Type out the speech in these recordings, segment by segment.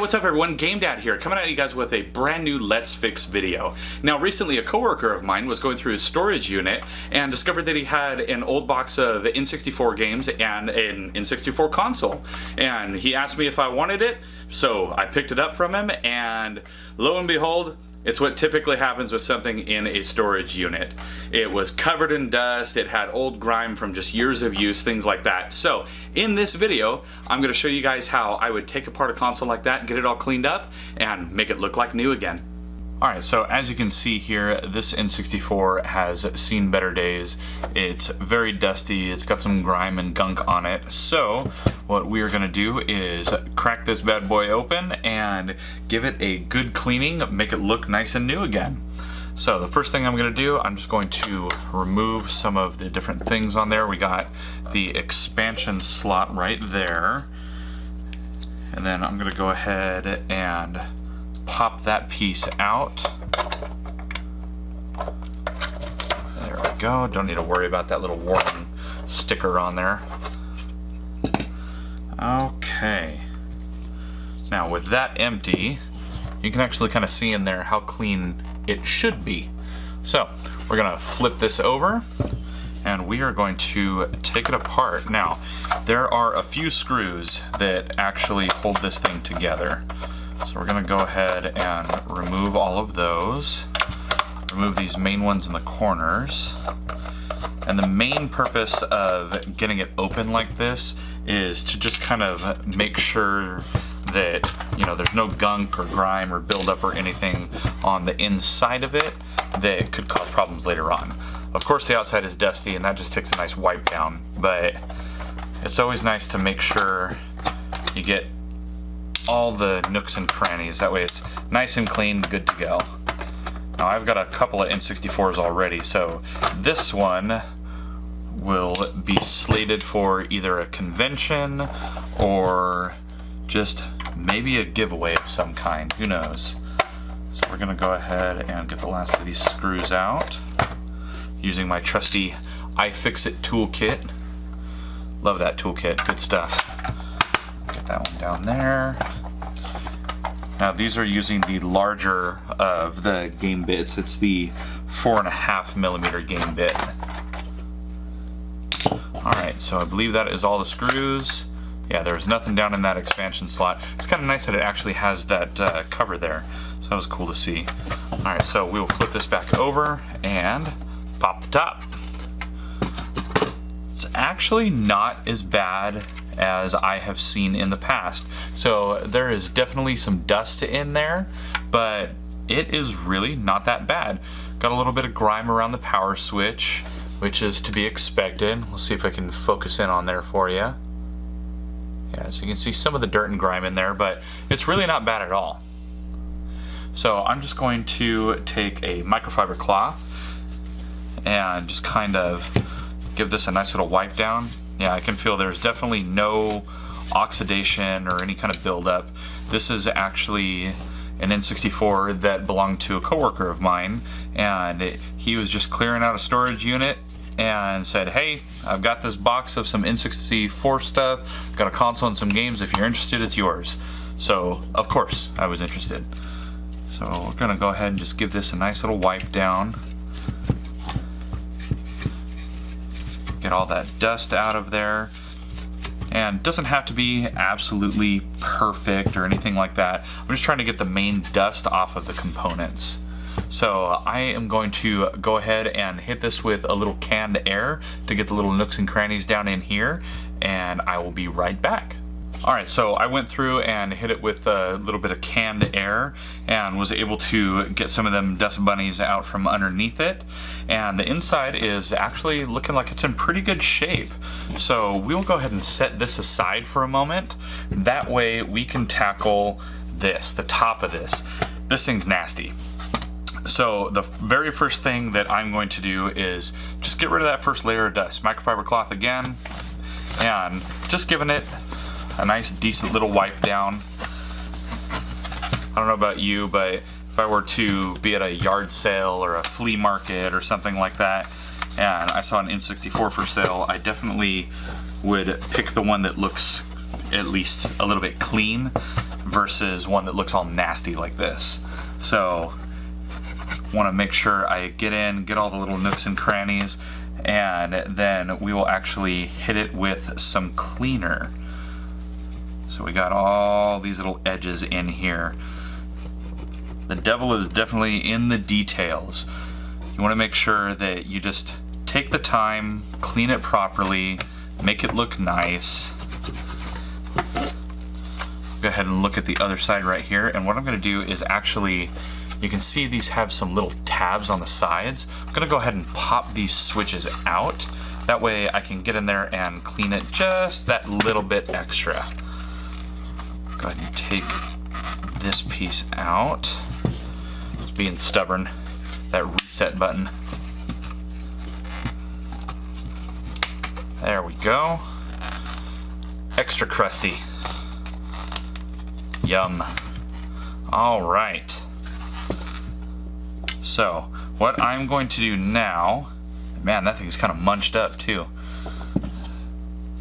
what's up everyone? GameDad here, coming at you guys with a brand new Let's Fix video. Now recently a coworker of mine was going through his storage unit and discovered that he had an old box of N64 games and an N64 console. And he asked me if I wanted it, so I picked it up from him, and lo and behold, it's what typically happens with something in a storage unit. It was covered in dust, it had old grime from just years of use, things like that. So in this video, I'm going to show you guys how I would take apart a console like that, get it all cleaned up, and make it look like new again. Alright, so as you can see here, this N64 has seen better days. It's very dusty, it's got some grime and gunk on it. So what we are going to do is crack this bad boy open and give it a good cleaning, make it look nice and new again. So the first thing I'm going to do, I'm just going to remove some of the different things on there. We got the expansion slot right there. And then I'm going to go ahead and pop that piece out. There we go. Don't need to worry about that little warning sticker on there. Okay. Now with that empty, you can actually kind of see in there how clean it should be. So we're going to flip this over and we are going to take it apart. Now there are a few screws that actually hold this thing together. So we're going to go ahead and remove all of those. Remove these main ones in the corners. And the main purpose of getting it open like this is to just kind of make sure that, you know, there's no gunk or grime or buildup or anything on the inside of it that could cause problems later on. Of course the outside is dusty and that just takes a nice wipe down, but it's always nice to make sure you get all the nooks and crannies. That way it's nice and clean, good to go. Now I've got a couple of N64s already, so this one will be slated for either a convention or just maybe a giveaway of some kind, who knows. So we're gonna go ahead and get the last of these screws out using my trusty iFixit toolkit. Love that toolkit, good stuff. Get that one down there. Now these are using the larger of the game bits. It's the 4.5mm game bit. Alright, so I believe that is all the screws. Yeah, there's nothing down in that expansion slot. It's kind of nice that it actually has that cover there. So that was cool to see. Alright, so we will flip this back over and pop the top. It's actually not as bad as I have seen in the past. So there is definitely some dust in there, but it is really not that bad. Got a little bit of grime around the power switch, which is to be expected. We'll see if I can focus in on there for you. Yeah, so you can see some of the dirt and grime in there, but it's really not bad at all. So I'm just going to take a microfiber cloth and just kind of give this a nice little wipe down. Yeah, I can feel there's definitely no oxidation or any kind of buildup. This is actually an N64 that belonged to a coworker of mine, and he was just clearing out a storage unit and said, hey, I've got this box of some N64 stuff, got a console and some games, if you're interested it's yours. So of course I was interested. So we're gonna go ahead and just give this a nice little wipe down. Get all that dust out of there. And it doesn't have to be absolutely perfect or anything like that. I'm just trying to get the main dust off of the components. So I am going to go ahead and hit this with a little canned air to get the little nooks and crannies down in here, and I will be right back. Alright, so I went through and hit it with a little bit of canned air and was able to get some of them dust bunnies out from underneath it. And the inside is actually looking like it's in pretty good shape. So we will go ahead and set this aside for a moment. That way we can tackle this, the top of this. This thing's nasty. So the very first thing that I'm going to do is just get rid of that first layer of dust. Microfiber cloth again, and just giving it a nice decent little wipe down. I don't know about you, but if I were to be at a yard sale or a flea market or something like that and I saw an N64 for sale, I definitely would pick the one that looks at least a little bit clean, versus one that looks all nasty like this. So want to make sure I get all the little nooks and crannies, and then we will actually hit it with some cleaner. So we got all these little edges in here. The devil is definitely in the details. You want to make sure that you just take the time, clean it properly, make it look nice. Go ahead and look at the other side right here, and what I'm going to do is actually, you can see these have some little tabs on the sides. I'm going to go ahead and pop these switches out. That way I can get in there and clean it just that little bit extra. Go ahead and take this piece out. It's being stubborn, that reset button. There we go. Extra crusty. Yum. All right. So what I'm going to do now, man, that thing's kind of munched up too.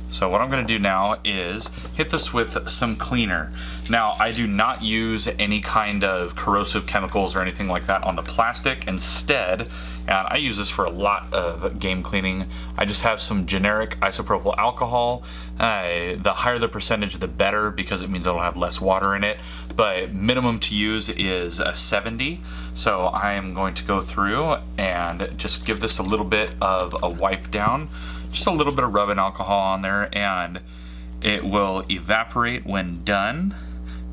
So what I'm going to do now is hit this with some cleaner. Now, I do not use any kind of corrosive chemicals or anything like that on the plastic. Instead, and I use this for a lot of game cleaning, I just have some generic isopropyl alcohol. The higher the percentage, the better, because it means it'll have less water in it. But minimum to use is a 70. So I am going to go through and just give this a little bit of a wipe down. Just a little bit of rubbing alcohol on there, and it will evaporate when done.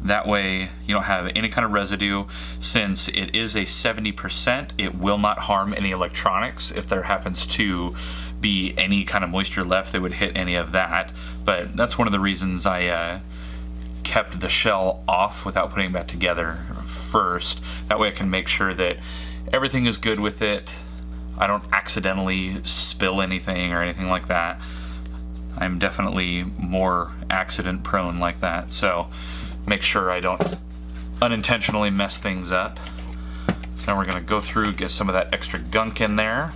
That way you don't have any kind of residue. Since it is a 70%, it will not harm any electronics. If there happens to be any kind of moisture left, that would hit any of that. But that's one of the reasons I kept the shell off without putting it back together first. That way I can make sure that everything is good with it. I don't accidentally spill anything or anything like that. I'm definitely more accident prone like that, so make sure I don't unintentionally mess things up. So we're going to go through, get some of that extra gunk in there.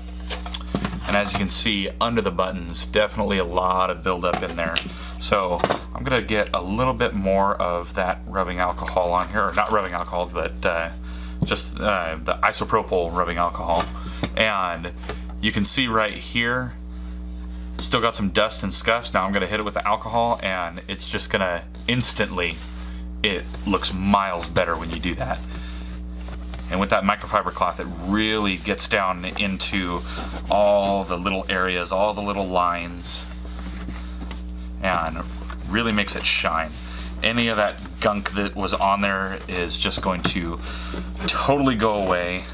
And as you can see, under the buttons, definitely a lot of buildup in there. So I'm going to get a little bit more of that rubbing alcohol on here, or not rubbing alcohol, but just the isopropyl rubbing alcohol. And you can see right here, still got some dust and scuffs. Now I'm going to hit it with the alcohol, and it's just going to instantly, it looks miles better when you do that. And with that microfiber cloth, it really gets down into all the little areas, all the little lines, and really makes it shine. Any of that gunk that was on there is just going to totally go away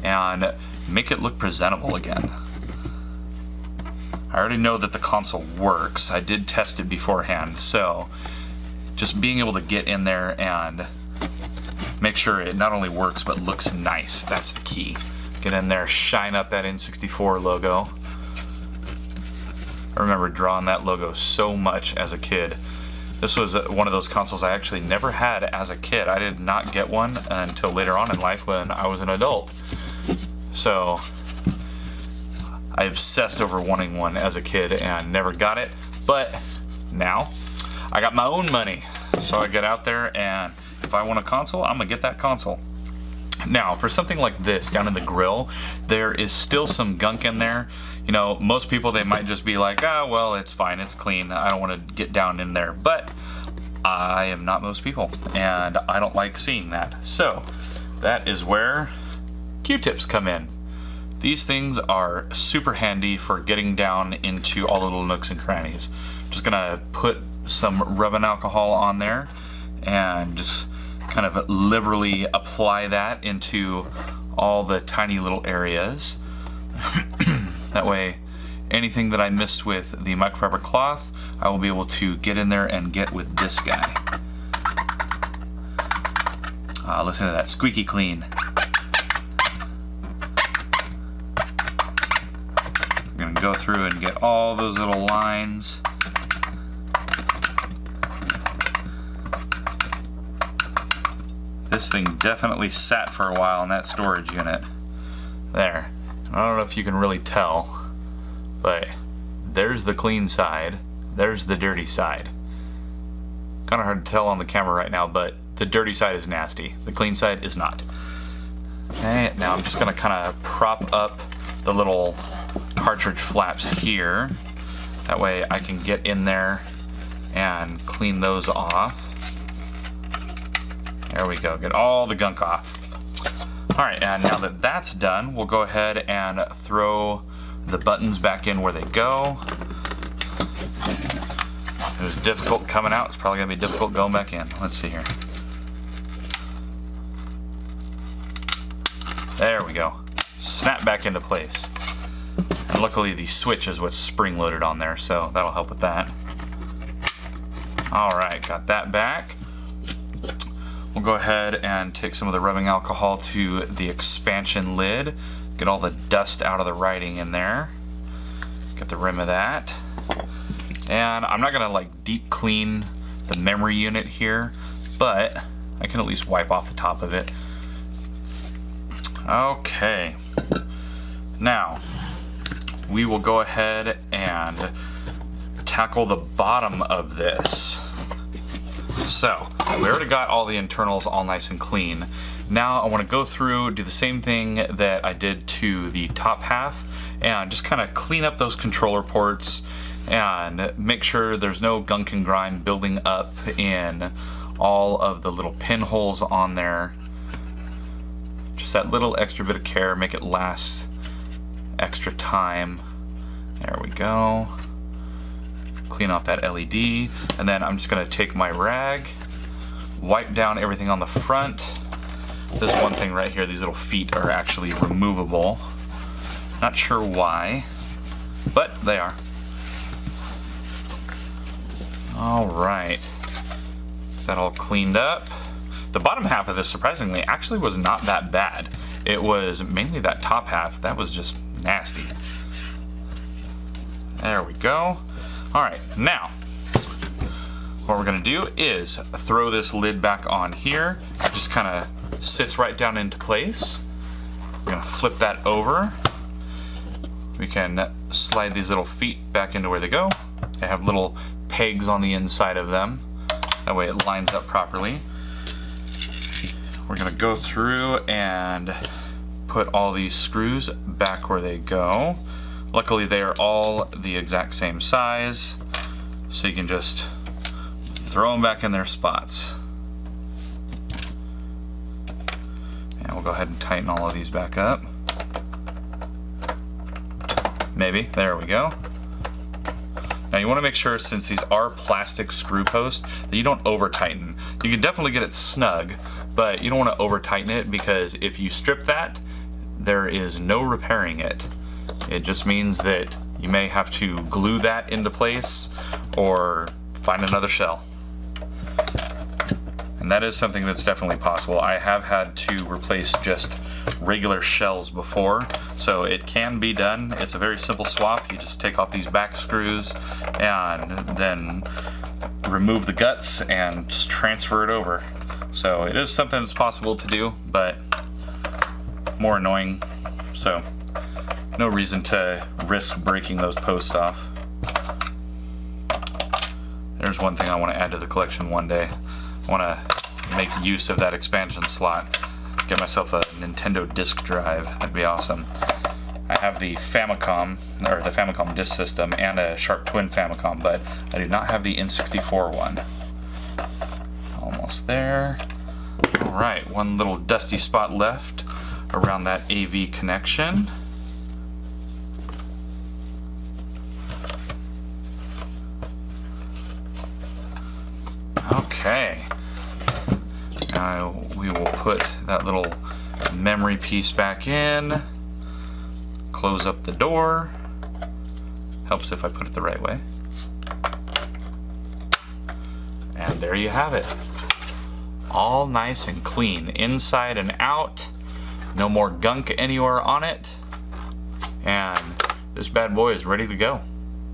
and make it look presentable again. I already know that the console works. I did test it beforehand, so just being able to get in there and make sure it not only works but looks nice, that's the key. Get in there, shine up that N64 logo. I remember drawing that logo so much as a kid. This was one of those consoles I actually never had as a kid. I did not get one until later on in life when I was an adult. So I obsessed over wanting one as a kid and never got it. But now I got my own money. So I get out there, and if I want a console, I'm gonna get that console. Now, for something like this down in the grill, there is still some gunk in there. You know, most people, they might just be like, ah, well, it's fine, it's clean, I don't want to get down in there. But I am not most people, and I don't like seeing that. So that is where Q-tips come in. These things are super handy for getting down into all the little nooks and crannies. I'm just gonna put some rubbing alcohol on there and just kind of liberally apply that into all the tiny little areas. That way, anything that I missed with the microfiber cloth, I will be able to get in there and get with this guy. Listen to that, squeaky clean. I'm gonna go through and get all those little lines. This thing definitely sat for a while in that storage unit. There. I don't know if you can really tell, but there's the clean side, there's the dirty side. Kind of hard to tell on the camera right now, but the dirty side is nasty. The clean side is not. Okay, now I'm just gonna kind of prop up the little cartridge flaps here. That way I can get in there and clean those off. There we go, get all the gunk off. All right, and now that that's done, we'll go ahead and throw the buttons back in where they go. It was difficult coming out, it's probably gonna be difficult going back in. Let's see here. There we go. Snap back into place. And luckily the switch is what's spring-loaded on there, so that'll help with that. Alright, got that back. We'll go ahead and take some of the rubbing alcohol to the expansion lid. Get all the dust out of the writing in there. Get the rim of that. And I'm not gonna like deep clean the memory unit here, but I can at least wipe off the top of it. Okay, now we will go ahead and tackle the bottom of this. So we already got all the internals all nice and clean. Now I want to go through, do the same thing that I did to the top half, and just kind of clean up those controller ports and make sure there's no gunk and grime building up in all of the little pinholes on there. Just that little extra bit of care, make it last extra time. There we go. Clean off that LED, and then I'm just gonna take my rag, wipe down everything on the front. This one thing right here, these little feet are actually removable. Not sure why, but they are. All right, that all cleaned up. The bottom half of this, surprisingly, actually was not that bad. It was mainly that top half that was just nasty. There we go. All right, now what we're gonna do is throw this lid back on here. It just kind of sits right down into place. We're gonna flip that over. We can slide these little feet back into where they go. They have little pegs on the inside of them. That way it lines up properly. We're gonna go through and put all these screws back where they go. Luckily they are all the exact same size, so you can just throw them back in their spots. And we'll go ahead and tighten all of these back up. Maybe, there we go. Now you want to make sure, since these are plastic screw posts, that you don't over tighten. You can definitely get it snug, but you don't want to over tighten it, because if you strip that, there is no repairing it. It just means that you may have to glue that into place or find another shell. And that is something that's definitely possible. I have had to replace just regular shells before, so it can be done. It's a very simple swap. You just take off these back screws and then remove the guts and just transfer it over. So it is something that's possible to do, but more annoying. So no reason to risk breaking those posts off. There's one thing I want to add to the collection one day. I want to make use of that expansion slot. Get myself a Nintendo disk drive. That'd be awesome. I have the Famicom, or the Famicom disk system, and a Sharp Twin Famicom, but I do not have the N64 one. Almost there. Alright, one little dusty spot left around that AV connection. Okay. Now we will put that little memory piece back in, close up the door. Helps if I put it the right way. And there you have it. All nice and clean, inside and out. No more gunk anywhere on it. And this bad boy is ready to go.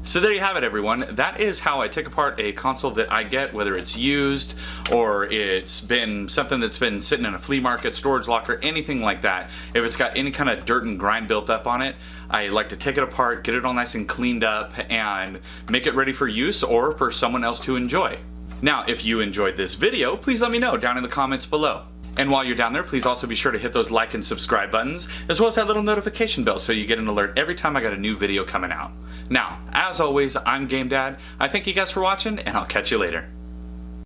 So there you have it, everyone. That is how I take apart a console that I get, whether it's used or it's been something that's been sitting in a flea market, storage locker, anything like that. If it's got any kind of dirt and grime built up on it, I like to take it apart, get it all nice and cleaned up, and make it ready for use or for someone else to enjoy. Now, if you enjoyed this video, please let me know down in the comments below. And while you're down there, please also be sure to hit those like and subscribe buttons, as well as that little notification bell so you get an alert every time I got a new video coming out. Now, as always, I'm GameDad. I thank you guys for watching, and I'll catch you later.